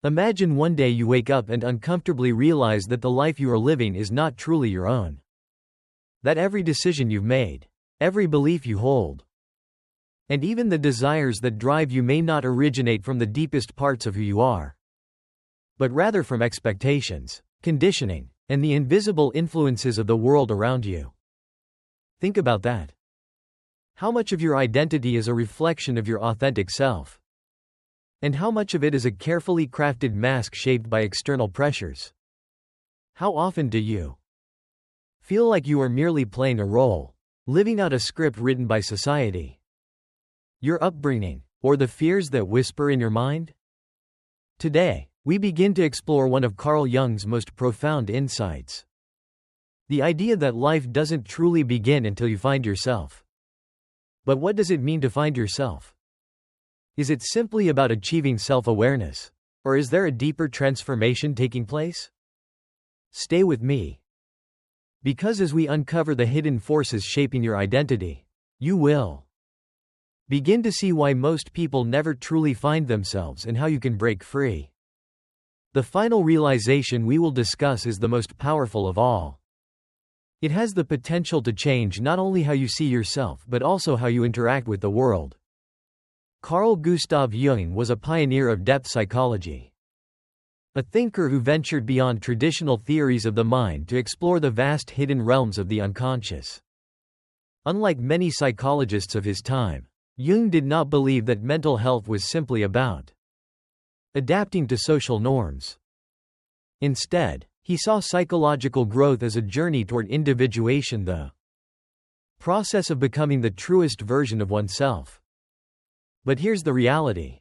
Imagine one day you wake up and uncomfortably realize that the life you are living is not truly your own. That every decision you've made, every belief you hold, and even the desires that drive you may not originate from the deepest parts of who you are, but rather from expectations, conditioning, and the invisible influences of the world around you. Think about that. How much of your identity is a reflection of your authentic self? And how much of it is a carefully crafted mask shaped by external pressures? How often do you feel like you are merely playing a role, living out a script written by society, your upbringing, or the fears that whisper in your mind? Today, we begin to explore one of Carl Jung's most profound insights. The idea that life doesn't truly begin until you find yourself. But what does it mean to find yourself? Is it simply about achieving self-awareness? Or is there a deeper transformation taking place? Stay with me. Because as we uncover the hidden forces shaping your identity, you will begin to see why most people never truly find themselves and how you can break free. The final realization we will discuss is the most powerful of all. It has the potential to change not only how you see yourself but also how you interact with the world. Carl Gustav Jung was a pioneer of depth psychology. A thinker who ventured beyond traditional theories of the mind to explore the vast hidden realms of the unconscious. Unlike many psychologists of his time, Jung did not believe that mental health was simply about adapting to social norms. Instead, he saw psychological growth as a journey toward individuation, the process of becoming the truest version of oneself. But here's the reality.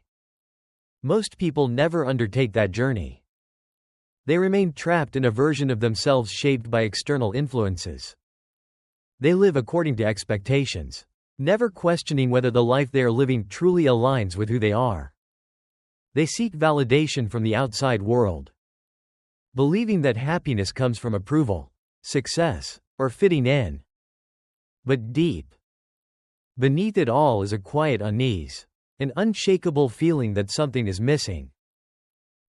Most people never undertake that journey. They remain trapped in a version of themselves shaped by external influences. They live according to expectations, never questioning whether the life they are living truly aligns with who they are. They seek validation from the outside world, believing that happiness comes from approval, success, or fitting in. But deep beneath it all is a quiet unease, an unshakable feeling that something is missing.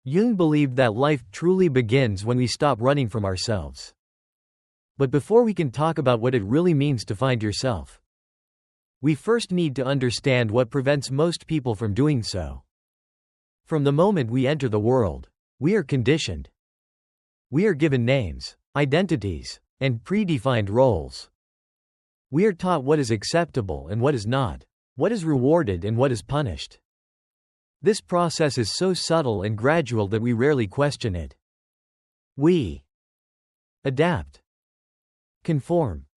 Jung believed that life truly begins when we stop running from ourselves. But before we can talk about what it really means to find yourself, we first need to understand what prevents most people from doing so. From the moment we enter the world, we are conditioned. We are given names, identities, and predefined roles. We are taught what is acceptable and what is not, what is rewarded and what is punished. This process is so subtle and gradual that we rarely question it. We adapt, conform,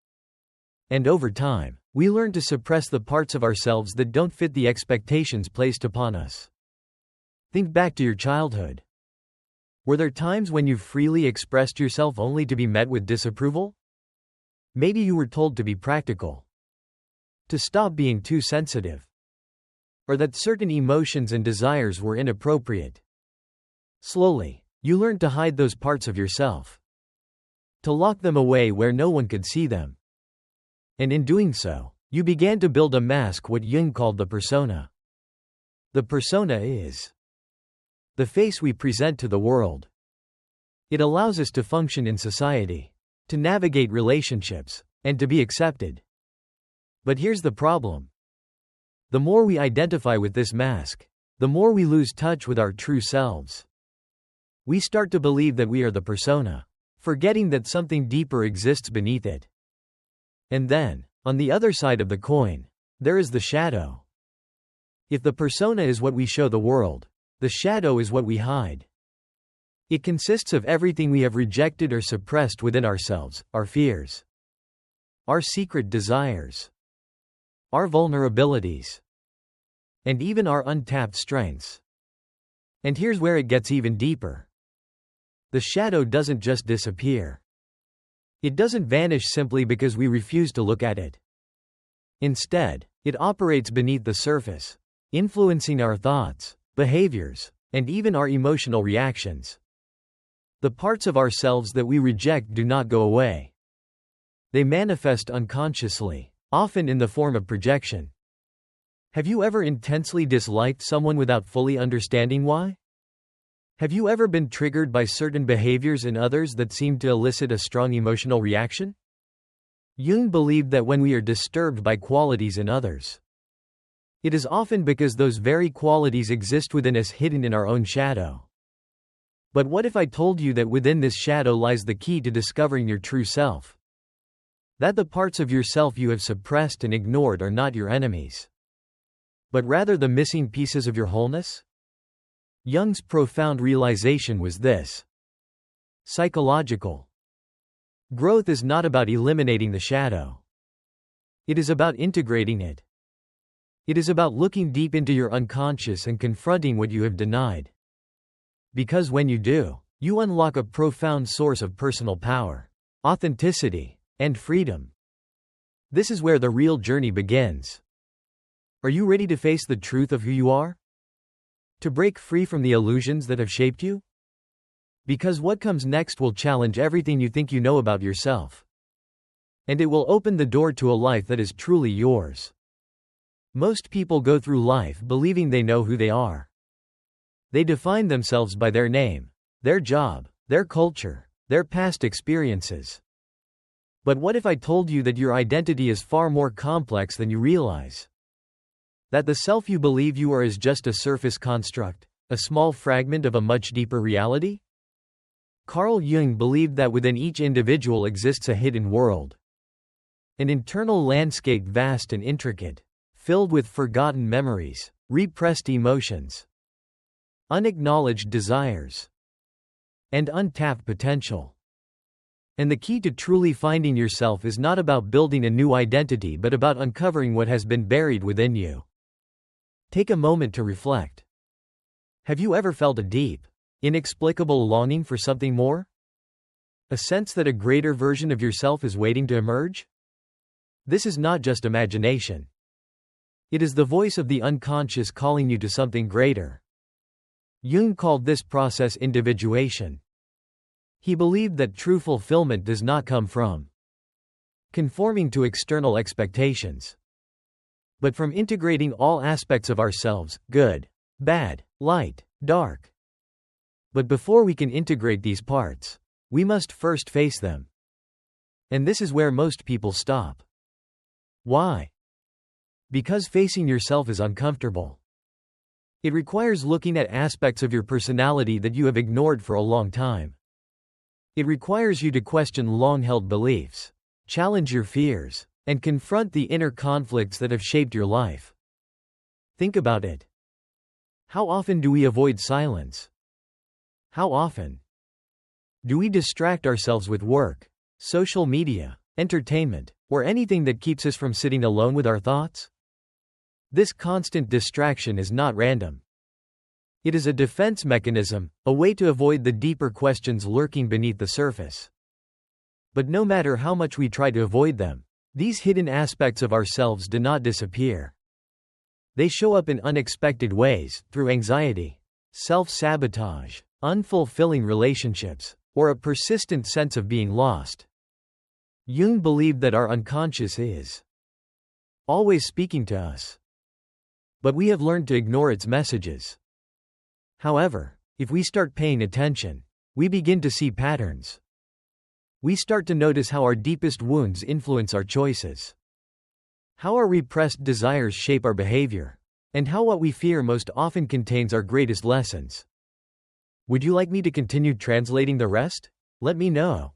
and over time, we learn to suppress the parts of ourselves that don't fit the expectations placed upon us. Think back to your childhood. Were there times when you freely expressed yourself only to be met with disapproval? Maybe you were told to be practical, to stop being too sensitive, or that certain emotions and desires were inappropriate. Slowly, you learned to hide those parts of yourself, to lock them away where no one could see them. And in doing so, you began to build a mask, what Jung called the persona. The persona is the face we present to the world. It allows us to function in society, to navigate relationships, and to be accepted. But here's the problem. The more we identify with this mask, the more we lose touch with our true selves. We start to believe that we are the persona, forgetting that something deeper exists beneath it. And then, on the other side of the coin, there is the shadow. If the persona is what we show the world, the shadow is what we hide. It consists of everything we have rejected or suppressed within ourselves, our fears, our secret desires, our vulnerabilities, and even our untapped strengths. And here's where it gets even deeper. The shadow doesn't just disappear. It doesn't vanish simply because we refuse to look at it. Instead, it operates beneath the surface, influencing our thoughts, behaviors, and even our emotional reactions. The parts of ourselves that we reject do not go away. They manifest unconsciously, often in the form of projection. Have you ever intensely disliked someone without fully understanding why? Have you ever been triggered by certain behaviors in others that seem to elicit a strong emotional reaction? Jung believed that when we are disturbed by qualities in others, it is often because those very qualities exist within us, hidden in our own shadow. But what if I told you that within this shadow lies the key to discovering your true self? That the parts of yourself you have suppressed and ignored are not your enemies, but rather the missing pieces of your wholeness? Jung's profound realization was this: psychological growth is not about eliminating the shadow. It is about integrating it. It is about looking deep into your unconscious and confronting what you have denied. Because when you do, you unlock a profound source of personal power, authenticity, and freedom. This is where the real journey begins. Are you ready to face the truth of who you are? To break free from the illusions that have shaped you? Because what comes next will challenge everything you think you know about yourself. And it will open the door to a life that is truly yours. Most people go through life believing they know who they are. They define themselves by their name, their job, their culture, their past experiences. But what if I told you that your identity is far more complex than you realize? That the self you believe you are is just a surface construct, a small fragment of a much deeper reality? Carl Jung believed that within each individual exists a hidden world. An internal landscape vast and intricate, filled with forgotten memories, repressed emotions, unacknowledged desires, and untapped potential. And the key to truly finding yourself is not about building a new identity but about uncovering what has been buried within you. Take a moment to reflect. Have you ever felt a deep, inexplicable longing for something more? A sense that a greater version of yourself is waiting to emerge? This is not just imagination. It is the voice of the unconscious calling you to something greater. Jung called this process individuation. He believed that true fulfillment does not come from conforming to external expectations, but from integrating all aspects of ourselves, good, bad, light, dark. But before we can integrate these parts, we must first face them. And this is where most people stop. Why? Because facing yourself is uncomfortable. It requires looking at aspects of your personality that you have ignored for a long time. It requires you to question long-held beliefs, challenge your fears, and confront the inner conflicts that have shaped your life. Think about it. How often do we avoid silence? How often do we distract ourselves with work, social media, entertainment, or anything that keeps us from sitting alone with our thoughts? This constant distraction is not random. It is a defense mechanism, a way to avoid the deeper questions lurking beneath the surface. But no matter how much we try to avoid them, these hidden aspects of ourselves do not disappear. They show up in unexpected ways, through anxiety, self-sabotage, unfulfilling relationships, or a persistent sense of being lost. Jung believed that our unconscious is always speaking to us, but we have learned to ignore its messages. However, if we start paying attention, we begin to see patterns. We start to notice how our deepest wounds influence our choices, how our repressed desires shape our behavior, and how what we fear most often contains our greatest lessons. Would you like me to continue translating the rest? Let me know.